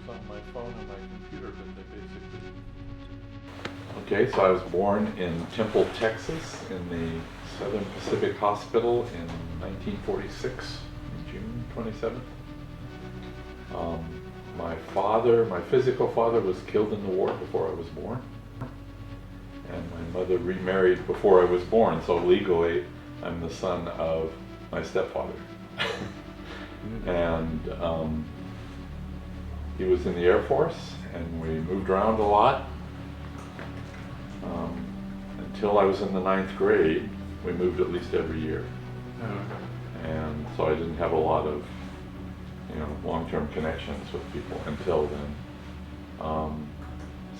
pictures on my phone and my computer, but they basically... Okay, so I was born in Temple, Texas, in the Southern Pacific Hospital in 1946, June 27th. My physical father was killed in the war before I was born. And my mother remarried before I was born, so legally I'm the son of my stepfather. And he was in the Air Force, and we moved around a lot. Until I was in the 9th grade, we moved at least every year. And so I didn't have a lot of, long-term connections with people until then.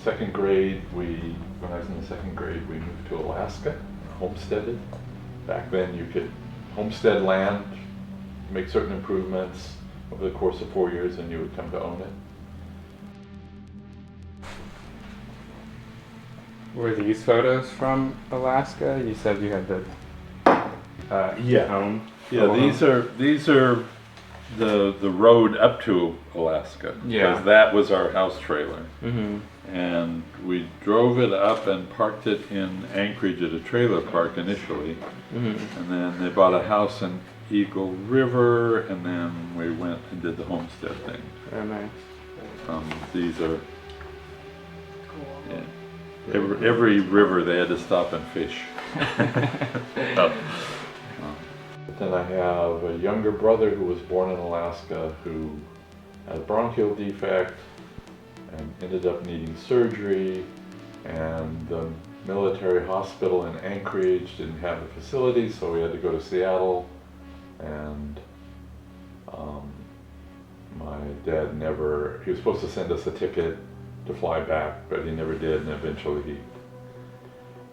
Second grade, when I was in the 2nd grade, we moved to Alaska, homesteaded. Back then you could homestead land, make certain improvements over the course of 4 years, and you would come to own it. Were these photos from Alaska? You said you had the home. Yeah, these are the road up to Alaska. Yeah. Because that was our house trailer. Mm-hmm. And we drove it up and parked it in Anchorage at a trailer park initially. Mm-hmm. And then they bought a house in Eagle River, and then we went and did the homestead thing. Very nice. These are, yeah, every river they had to stop and fish. But then I have a younger brother who was born in Alaska who had a bronchial defect and ended up needing surgery, and the military hospital in Anchorage didn't have a facility, so we had to go to Seattle. And my dad he was supposed to send us a ticket to fly back, but he never did, and eventually he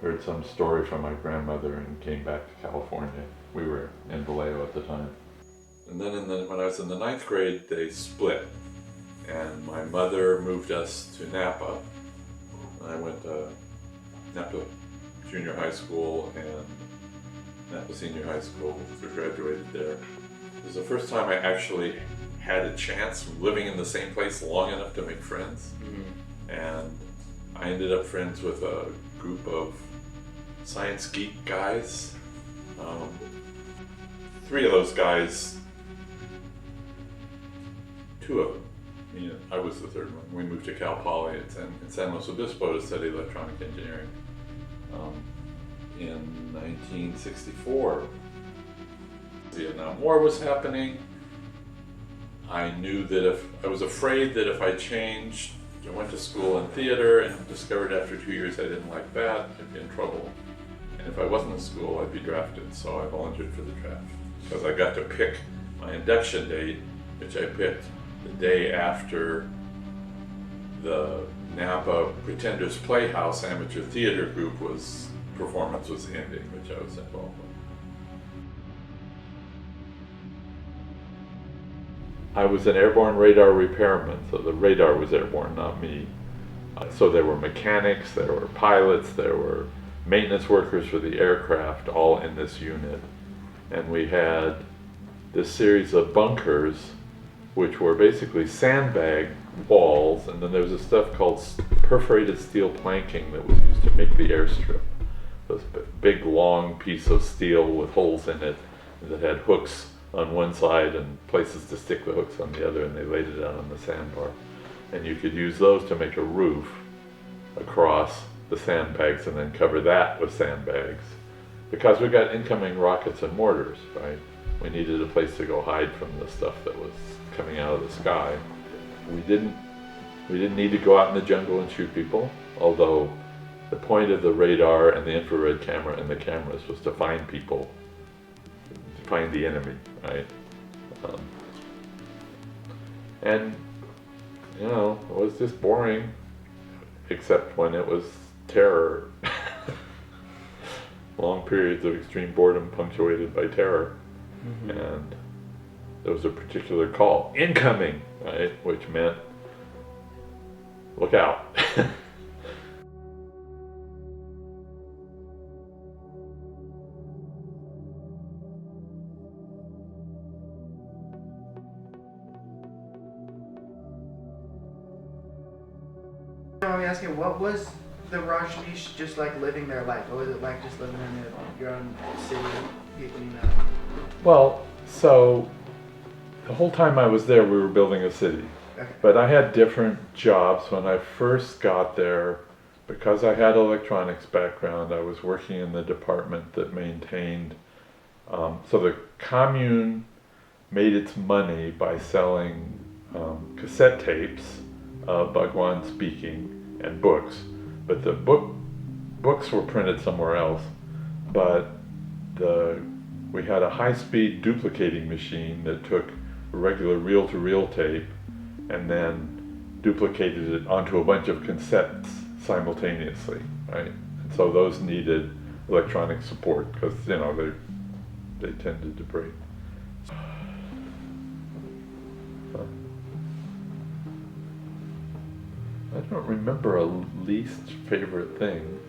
heard some story from my grandmother and came back to California. We were in Vallejo at the time. And then when I was in the 9th grade, they split. And my mother moved us to Napa. I went to Napa Junior High School and Napa Senior High School. We graduated there. It was the first time I actually had a chance living in the same place long enough to make friends. Mm-hmm. And I ended up friends with a group of science geek guys. 3 of those guys, 2 of them, I was the 3rd one. We moved to Cal Poly in San Luis Obispo to study electronic engineering. In 1964, the Vietnam War was happening. I knew that I was afraid that if I changed, I went to school in theater and discovered after 2 years I didn't like that, I'd be in trouble. And if I wasn't in school, I'd be drafted, so I volunteered for the draft. Because I got to pick my induction date, which I picked the day after the Napa Pretenders Playhouse amateur theater group performance was ending, which I was involved with. I was an airborne radar repairman, so the radar was airborne, not me. So there were mechanics, there were pilots, there were maintenance workers for the aircraft, all in this unit. And we had this series of bunkers, which were basically sandbag walls, and then there was this stuff called perforated steel planking that was used to make the airstrip. This big long piece of steel with holes in it that had hooks on one side and places to stick the hooks on the other, and they laid it out on the sandbar. And you could use those to make a roof across the sandbags and then cover that with sandbags. Because we got incoming rockets and mortars, right? We needed a place to go hide from the stuff that was coming out of the sky. We didn't need to go out in the jungle and shoot people, although the point of the radar and the infrared camera and the cameras was to find people, to find the enemy, right? And it was just boring, except when it was terror. Long periods of extreme boredom punctuated by terror. Mm-hmm. And there was a particular call, incoming, right? Which meant, look out. mind me asking, what was the Rajneesh just like living their life? What was it like just living in your own city, people you know? Well, so the whole time I was there, we were building a city. Okay. But I had different jobs when I first got there. Because I had electronics background, I was working in the department that maintained. So the commune made its money by selling cassette tapes, Bhagwan speaking, and books. But the books were printed somewhere else. But we had a high-speed duplicating machine that took regular reel-to-reel tape and then duplicated it onto a bunch of cassettes simultaneously, right? And so those needed electronic support because they tended to break. I don't remember a least favorite thing.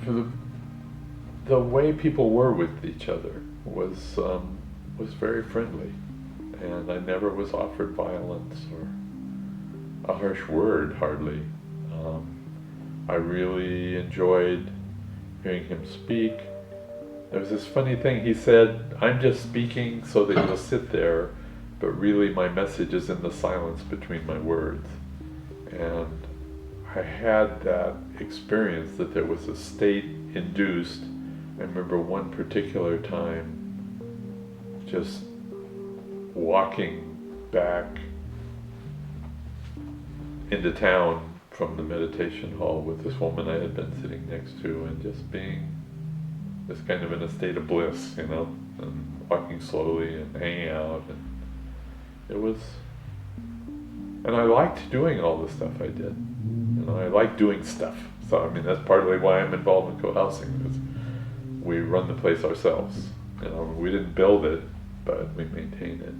For the way people were with each other was very friendly, and I never was offered violence or a harsh word, hardly. I really enjoyed hearing him speak. There was this funny thing he said, "I'm just speaking so that you'll sit there, but really my message is in the silence between my words." And I had that experience that there was a state-induced. I remember one particular time just walking back into town from the meditation hall with this woman I had been sitting next to, and just being just kind of in a state of bliss, and walking slowly and hanging out, and it was, and I liked doing all the stuff I did. I like doing stuff. So I mean, that's partly why I'm involved in co-housing, because we run the place ourselves. We didn't build it, but we maintain it.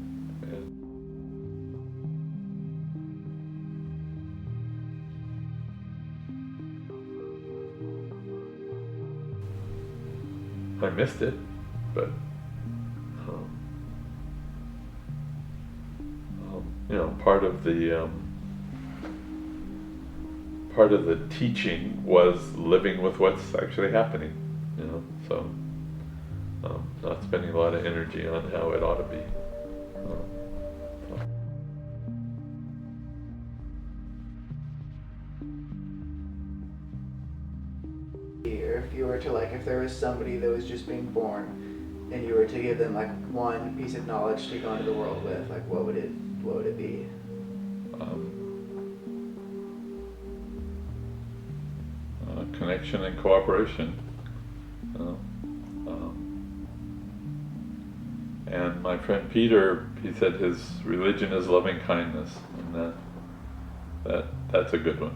I missed it, but part of the teaching was living with what's actually happening. So not spending a lot of energy on how it ought to be. Or if you were to if there was somebody that was just being born, and you were to give them one piece of knowledge to go into the world with, what would it be? Connection and cooperation. And my friend Peter, he said his religion is loving kindness, and that's a good one.